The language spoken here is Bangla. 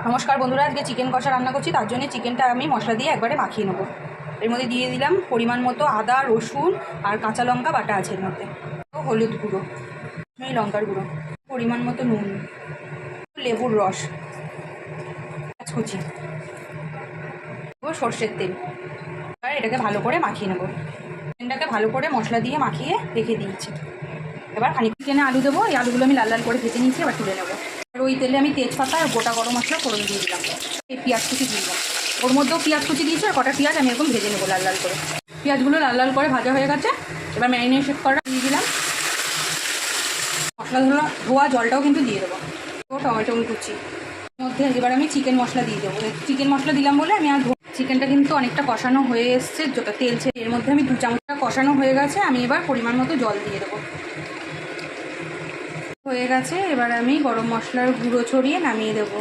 নমস্কার বন্ধুরা, আজকে চিকেন কষা রান্না করছি। তার জন্য চিকেনটা আমি মশলা দিয়ে একবারে মাখিয়ে নেবো। এর মধ্যে দিয়ে দিলাম পরিমাণ মতো আদা, রসুন আর কাঁচা লঙ্কা বাটা আছে এর মধ্যে, হলুদ গুঁড়ো, লঙ্কার গুঁড়ো, পরিমাণ মতো নুন, লেবুর রস, পেঁয়াজ কুচি, সর্ষের তেল। আর এটাকে ভালো করে মাখিয়ে নেবো। চিকেনটাকে ভালো করে মশলা দিয়ে মাখিয়ে রেখে দিয়েছি। এবার খানিক চিকেনে আলু দেবো। এই আলুগুলো আমি লাল লাল করে ভেজে নিয়েছি, এবার তুলে নেবো। আর ওই তেলে আমি তেজপাতা আর গোটা গরম মশলা ফোড়ন দিয়ে দিলাম। এই পেঁয়াজ কুচি দিয়ে দিলাম, ওর মধ্যেও পেঁয়াজ কুচি দিয়েছি। আর কটা পেঁয়াজ আমি এরকম ভেজে নেবো লাল লাল করে। পেঁয়াজগুলো লাল লাল করে ভাজা হয়ে গেছে। এবার ম্যারিনেশন করা দিয়ে দিলাম। মশলা ধোয়া জলটাও কিন্তু দিয়ে দেবো। টমেটো কুচি মধ্যে এবার আমি চিকেন মশলা দিয়ে দেবো। চিকেন মশলা দিলাম বলে আমি আর চিকেনটা কিন্তু অনেকটা কষানো হয়ে এসছে, যত তেল ছেড়ে এর মধ্যে আমি 2 চামচটা কষানো হয়ে গেছে। আমি এবার পরিমাণ মতো জল দিয়ে দেবো। হয়ে গেছে, এবার আমি গরম মশলার গুঁড়ো ছড়িয়ে নামিয়ে দেবো।